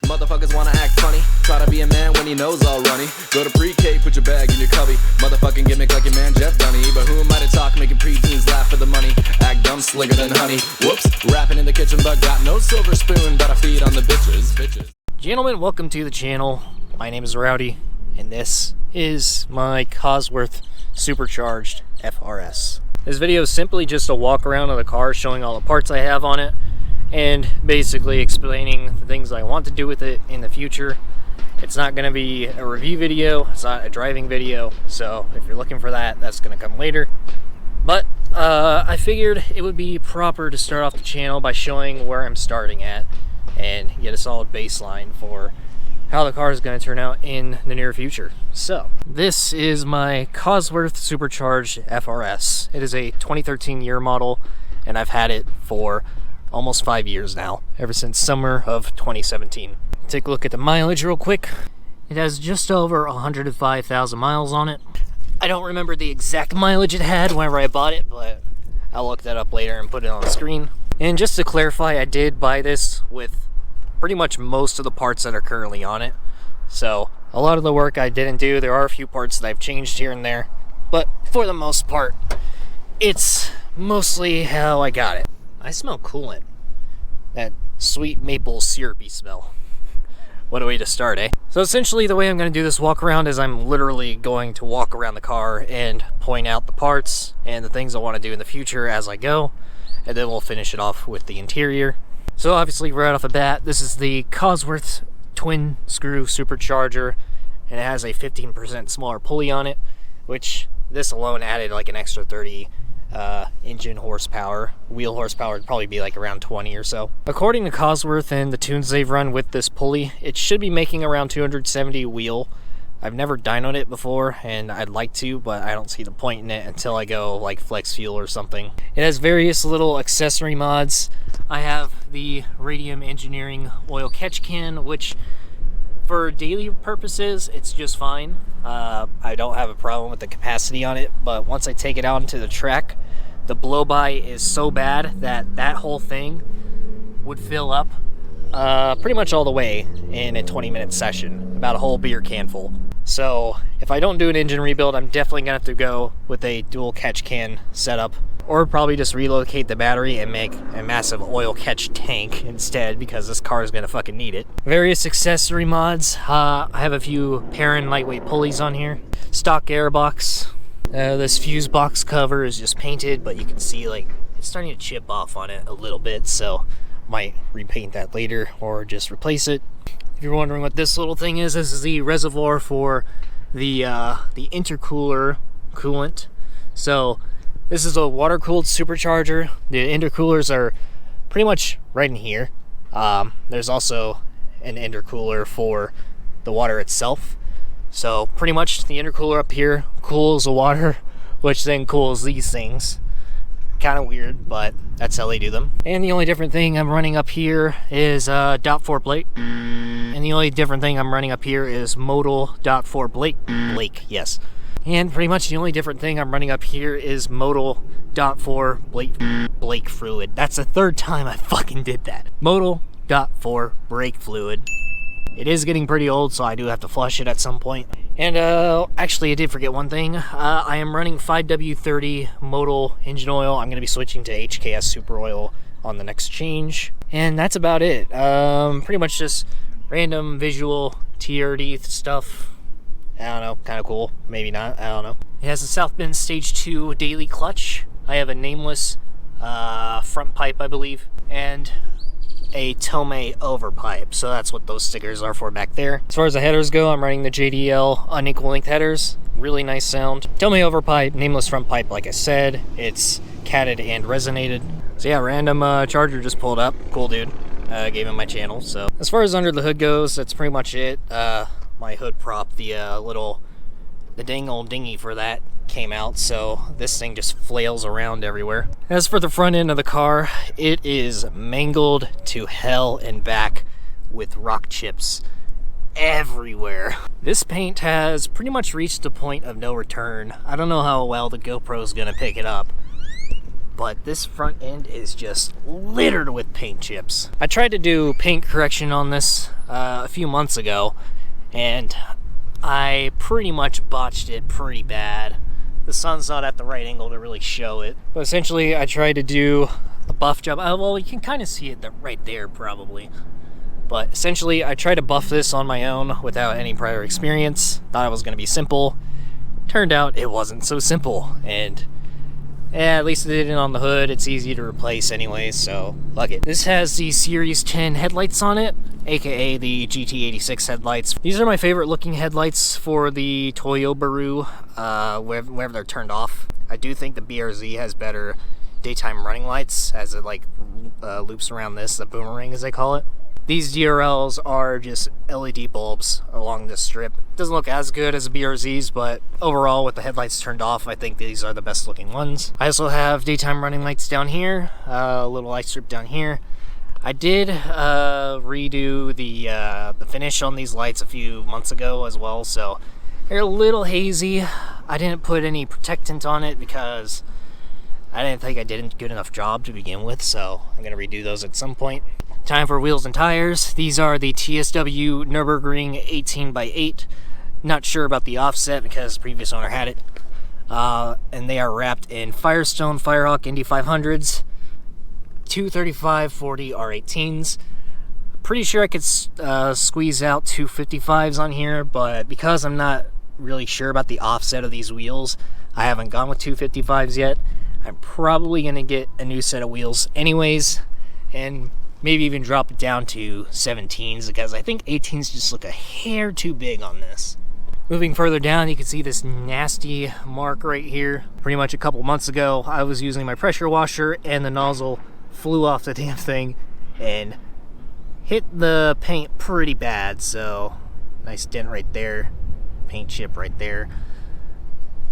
Motherfuckers wanna act funny, try to be a man when he knows all runny. Go to pre-K, put your bag in your cubby. Motherfucking gimmick like your man Jeff Dunny. But who am I to talk, making preteens laugh for the money? Act dumb, slicker than honey. Whoops, rapping in the kitchen but got no silver spoon. But I feed on the bitches. Gentlemen, welcome to the channel. My name is Rowdy, and this is my Cosworth Supercharged FRS. This video is simply just a walk around of the car, showing all the parts I have on it, and basically explaining the things I want to do with it in the future. It's not going to be a review video, it's not a driving video, so if you're looking for that, that's going to come later. But I figured it would be proper to start off the channel by showing where I'm starting at and get a solid baseline for how the car is going to turn out in the near future. So, this is my Cosworth Supercharged FRS. It is a 2013 year model, and I've had it for almost 5 years now, ever since summer of 2017. Take a look at the mileage real quick. It has just over 105,000 miles on it. I don't remember the exact mileage it had whenever I bought it, but I'll look that up later and put it on the screen. And just to clarify, I did buy this with pretty much most of the parts that are currently on it. So a lot of the work I didn't do. There are a few parts that I've changed here and there, but for the most part, it's mostly how I got it. I smell coolant. That sweet maple syrupy smell. What a way to start, eh? So essentially the way I'm going to do this walk around is I'm literally going to walk around the car and point out the parts and the things I want to do in the future as I go, and then we'll finish it off with the interior. So obviously right off the bat, this is the Cosworth twin screw supercharger, and it has a 15% smaller pulley on it, which this alone added like an extra 30 engine horsepower. Wheel horsepower would probably be like around 20 or so. According to Cosworth and the tunes they've run with this pulley, it should be making around 270 wheel. I've never dynoed it before, and I'd like to, but I don't see the point in it until I go like flex fuel or something. It has various little accessory mods. I have the Radium Engineering oil catch can, which for daily purposes, it's just fine. I don't have a problem with the capacity on it, but once I take it out into the track, the blow-by is so bad that that whole thing would fill up pretty much all the way in a 20-minute session, about a whole beer can full. So if I don't do an engine rebuild, I'm definitely gonna have to go with a dual catch can setup, or probably just relocate the battery and make a massive oil catch tank instead, because this car is gonna fucking need it. Various accessory mods. I have a few Perrin lightweight pulleys on here. Stock airbox. This fuse box cover is just painted, but you can see like it's starting to chip off on it a little bit, so might repaint that later or just replace it. If you're wondering what this little thing is, this is the reservoir for the intercooler coolant. So this is a water-cooled supercharger. The intercoolers are pretty much right in here. There's also an intercooler for the water itself. So pretty much the intercooler up here cools the water, which then cools these things. Kind of weird, but that's how they do them. And the only different thing I'm running up here is .4 Blake. And the only different thing I'm running up here is modal .4 Blake, yes. And pretty much the only different thing I'm running up here is modal .4 Blake fluid. That's the third time I fucking did that. Modal .4 brake fluid. It is getting pretty old, so I do have to flush it at some point. And actually I did forget one thing. I am running 5W30 modal engine oil. I'm going to be switching to HKS super oil on the next change. And that's about it. Pretty much just random visual TRD stuff. I don't know, kind of cool. Maybe not, I don't know. It has a Southbend Stage 2 daily clutch. I have a Nameless front pipe, I believe. And a Tomei overpipe, so that's what those stickers are for back there. As far as the headers go, I'm running the JDL unequal length headers. Really nice sound. Tomei overpipe, Nameless front pipe, like I said. It's catted and resonated. So yeah, random charger just pulled up. Cool dude. Gave him my channel. So as far as under the hood goes, that's pretty much it. My hood prop, the dang old dinghy for that came out, so this thing just flails around everywhere. As for the front end of the car, it is mangled to hell and back with rock chips everywhere. This paint has pretty much reached a point of no return. I don't know how well the GoPro is gonna pick it up, but this front end is just littered with paint chips. I tried to do paint correction on this a few months ago, and I pretty much botched it pretty bad. The sun's not at the right angle to really show it. But essentially, I tried to do a buff job. Well, you can kind of see it right there, probably. But essentially, I tried to buff this on my own without any prior experience. Thought it was going to be simple. Turned out it wasn't so simple, and at least it did it on the hood. It's easy to replace anyway, so fuck it. This has the Series 10 headlights on it, aka the GT86 headlights. These are my favorite looking headlights for the Toyo wherever they're turned off. I do think the BRZ has better daytime running lights as it like loops around this, the boomerang as they call it. These DRLs are just LED bulbs along this strip. Doesn't look as good as the BRZs, but overall with the headlights turned off, I think these are the best looking ones. I also have daytime running lights down here, a little light strip down here. I did redo the finish on these lights a few months ago as well, so they're a little hazy. I didn't put any protectant on it because I didn't think I did a good enough job to begin with, so I'm going to redo those at some point. Time for wheels and tires. These are the TSW Nürburgring 18x8. Not sure about the offset because the previous owner had it. And they are wrapped in Firestone Firehawk Indy 500s, 235/40 R18s. Pretty sure I could squeeze out 255s on here, but because I'm not really sure about the offset of these wheels, I haven't gone with 255s yet. I'm probably going to get a new set of wheels anyways, and maybe even drop it down to 17s because I think 18s just look a hair too big on this. Moving further down, you can see this nasty mark right here. Pretty much a couple months ago, I was using my pressure washer and the nozzle flew off the damn thing and hit the paint pretty bad, so nice dent right there, paint chip right there.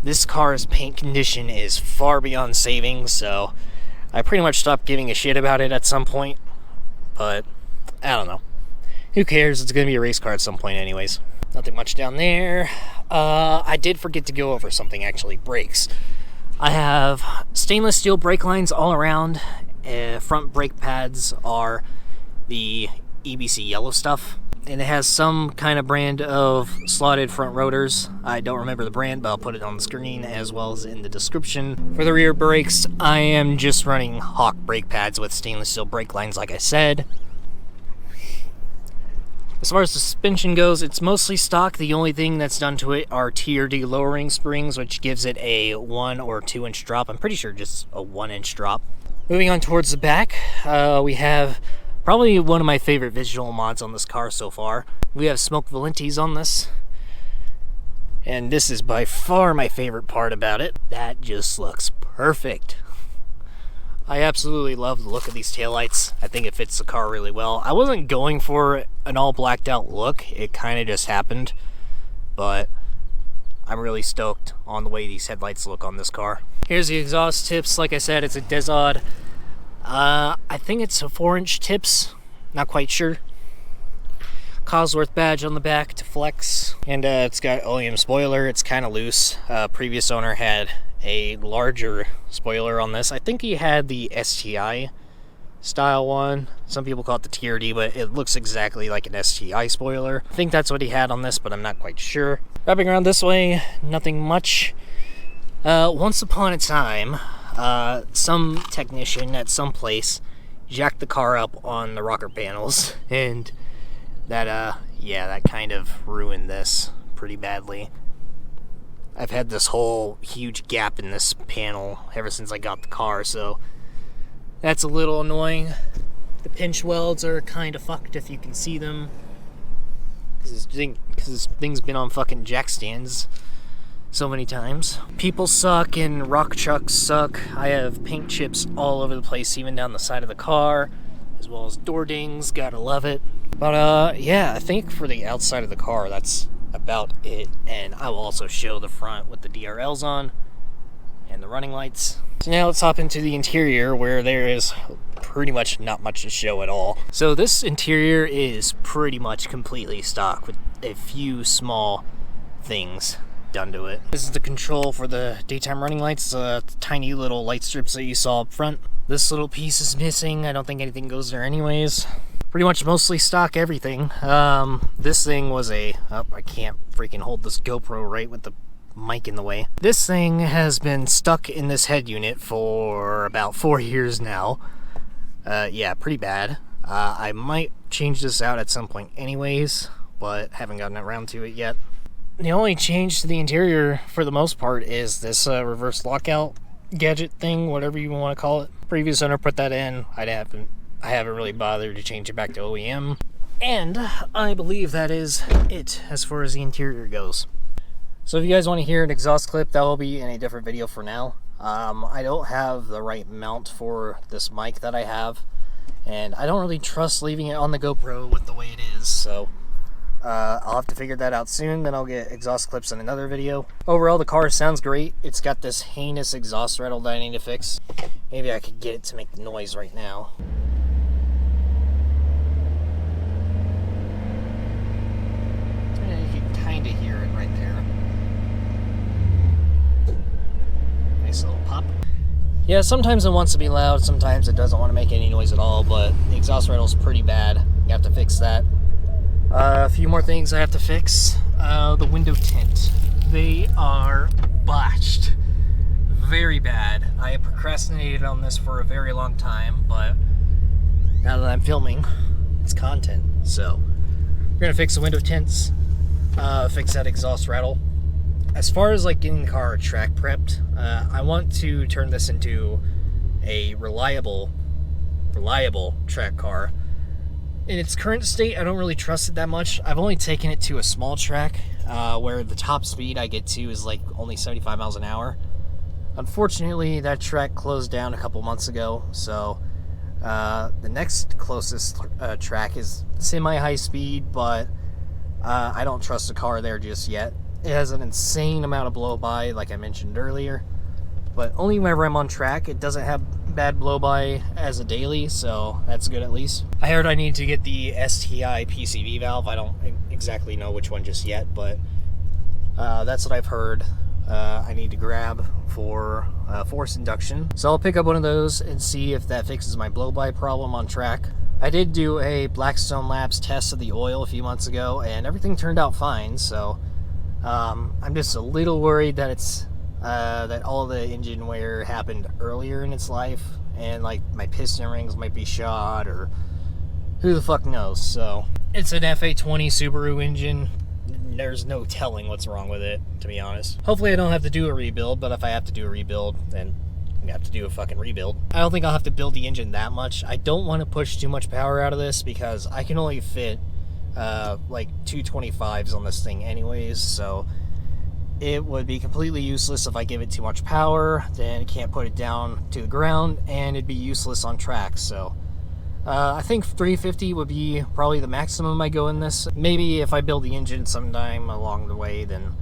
This car's paint condition is far beyond saving, so I pretty much stopped giving a shit about it at some point. But I don't know. Who cares? It's going to be a race car at some point anyways. Nothing much down there. I did forget to go over something actually. Brakes. I have stainless steel brake lines all around. Front brake pads are the EBC yellow stuff. And it has some kind of brand of slotted front rotors. I don't remember the brand, but I'll put it on the screen as well as in the description. For the rear brakes, I am just running Hawk brake pads with stainless steel brake lines, like I said. As far as the suspension goes, it's mostly stock. The only thing that's done to it are TRD lowering springs, which gives it a 1 or 2 inch drop. I'm pretty sure just a 1 inch drop. Moving on towards the back, we have probably one of my favorite visual mods on this car so far. We have smoked Valentis on this. And this is by far my favorite part about it. That just looks perfect. I absolutely love the look of these taillights. I think it fits the car really well. I wasn't going for an all blacked out look. It kind of just happened. But I'm really stoked on the way these headlights look on this car. Here's the exhaust tips. Like I said, it's a Dezod. I think it's a 4-inch tips, not quite sure. Cosworth badge on the back to flex, and it's got OEM spoiler. It's kind of loose. Previous owner had a larger spoiler on this. I think he had the STI style one. Some people call it the TRD, but it looks exactly like an STI spoiler. I think that's what he had on this, but I'm not quite sure. Wrapping around this way, nothing much. Once upon a time, some technician at some place jacked the car up on the rocker panels, and that kind of ruined this pretty badly. I've had this whole huge gap in this panel ever since I got the car, so that's a little annoying. The pinch welds are kind of fucked if you can see them, because this thing's been on fucking jack stands so many times. People suck and rock chucks suck. I have paint chips all over the place, even down the side of the car, as well as door dings. Gotta love it. But yeah, I think for the outside of the car, that's about it. And I will also show the front with the DRLs on and the running lights. So now let's hop into the interior, where there is pretty much not much to show at all. So this interior is pretty much completely stock with a few small things done to it. This is the control for the daytime running lights, tiny little light strips that you saw up front. This little piece is missing. I don't think anything goes there anyways. pretty much mostly stock everything. This thing was I can't freaking hold this GoPro right with the mic in the way. This thing has been stuck in this head unit for about 4 years now. Yeah, pretty bad. I might change this out at some point anyways, but haven't gotten around to it yet. The only change to the interior for the most part is this reverse lockout gadget thing, whatever you want to call it. Previous owner put that in. I haven't really bothered to change it back to OEM. And I believe that is it as far as the interior goes. So if you guys want to hear an exhaust clip, that will be in a different video for now. I don't have the right mount for this mic that I have, and I don't really trust leaving it on the GoPro with the way it is, so I'll have to figure that out soon. Then I'll get exhaust clips in another video. Overall, the car sounds great. It's got this heinous exhaust rattle that I need to fix. Maybe I could get it to make the noise right now. You can kind of hear it right there. Nice little pop. Yeah, sometimes it wants to be loud, sometimes it doesn't want to make any noise at all, but the exhaust rattle is pretty bad. You have to fix that. A few more things I have to fix. The window tint. They are botched. Very bad. I have procrastinated on this for a very long time, but now that I'm filming, it's content. So, we're going to fix the window tints, fix that exhaust rattle. As far as like getting the car track prepped, I want to turn this into a reliable track car. In its current state, I don't really trust it that much. I've only taken it to a small track where the top speed I get to is like only 75 miles an hour. Unfortunately, that track closed down a couple months ago, so the next closest track is semi-high speed, but I don't trust the car there just yet. It has an insane amount of blow-by, like I mentioned earlier, but only whenever I'm on track. It doesn't have bad blow-by as a daily, so that's good at least. I heard I need to get the STI PCV valve. I don't exactly know which one just yet, but that's what I've heard I need to grab for force induction. So I'll pick up one of those and see if that fixes my blow-by problem on track. I did do a Blackstone Labs test of the oil a few months ago, and everything turned out fine, so I'm just a little worried that it's that all the engine wear happened earlier in its life, and like my piston rings might be shot, or who the fuck knows. So it's an FA20 Subaru engine. There's no telling what's wrong with it, to be honest. Hopefully I don't have to do a rebuild, but if I have to do a rebuild, then I have to do a fucking rebuild. I don't think I'll have to build the engine that much. I don't want to push too much power out of this because I can only fit like 225s on this thing anyways, so it would be completely useless if I give it too much power. Then it can't put it down to the ground, and it'd be useless on track. So I think 350 would be probably the maximum I go in this. Maybe if I build the engine sometime along the way, then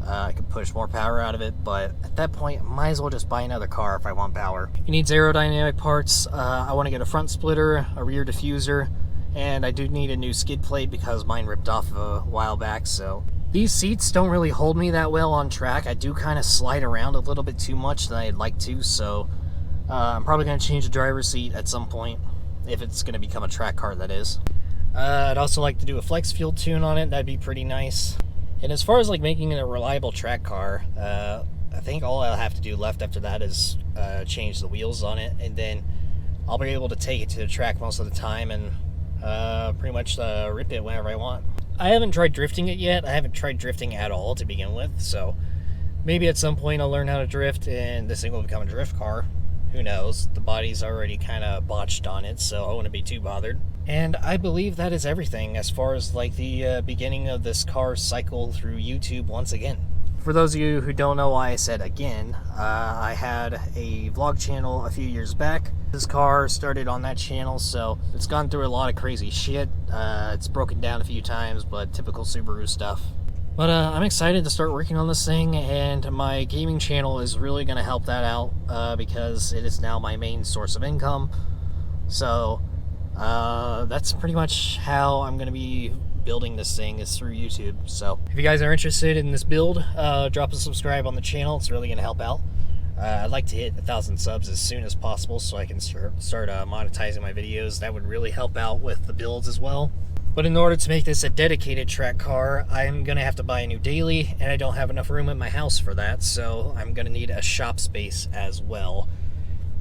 I could push more power out of it, but at that point, I might as well just buy another car if I want power. It needs aerodynamic parts. I want to get a front splitter, a rear diffuser, and I do need a new skid plate because mine ripped off a while back. So these seats don't really hold me that well on track. I do kind of slide around a little bit too much than I'd like to, so I'm probably going to change the driver's seat at some point, if it's going to become a track car, that is. I'd also like to do a flex fuel tune on it. That'd be pretty nice. And as far as like making it a reliable track car, I think all I'll have to do left after that is change the wheels on it, and then I'll be able to take it to the track most of the time and pretty much rip it whenever I want. I haven't tried drifting it yet. I haven't tried drifting at all to begin with, so maybe at some point I'll learn how to drift and this thing will become a drift car. Who knows? The body's already kind of botched on it, so I wouldn't be too bothered. And I believe that is everything as far as like the beginning of this car cycle through YouTube once again. For those of you who don't know why I said again, I had a vlog channel a few years back. This car started on that channel, so it's gone through a lot of crazy shit. It's broken down a few times, but typical Subaru stuff. But I'm excited to start working on this thing, and my gaming channel is really going to help that out because it is now my main source of income. So that's pretty much how I'm going to be building this thing, is through YouTube. So if you guys are interested in this build, drop a subscribe on the channel. It's really going to help out. I'd like to hit 1,000 subs as soon as possible so I can start monetizing my videos. That would really help out with the builds as well. But in order to make this a dedicated track car, I'm going to have to buy a new daily, and I don't have enough room in my house for that, so I'm going to need a shop space as well.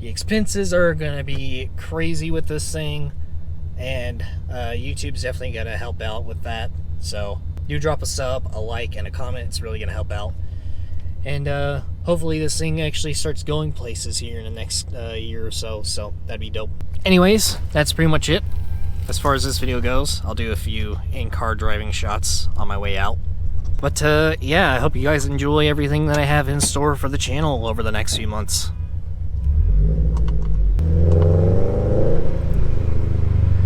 The expenses are going to be crazy with this thing, and YouTube's definitely going to help out with that. So do drop a sub, a like, and a comment. It's really going to help out. And hopefully this thing actually starts going places here in the next year or so, so that'd be dope. Anyways, that's pretty much it. As far as this video goes, I'll do a few in-car driving shots on my way out. But yeah, I hope you guys enjoy everything that I have in store for the channel over the next few months.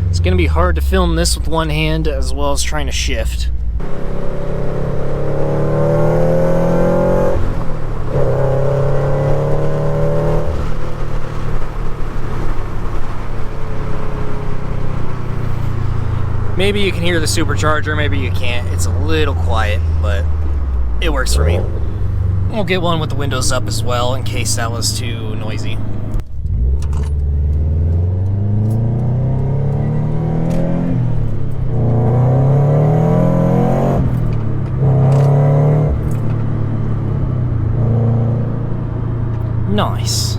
It's going to be hard to film this with one hand as well as trying to shift. Maybe you can hear the supercharger, maybe you can't. It's a little quiet, but it works for me. We'll get one with the windows up as well in case that was too noisy. Nice.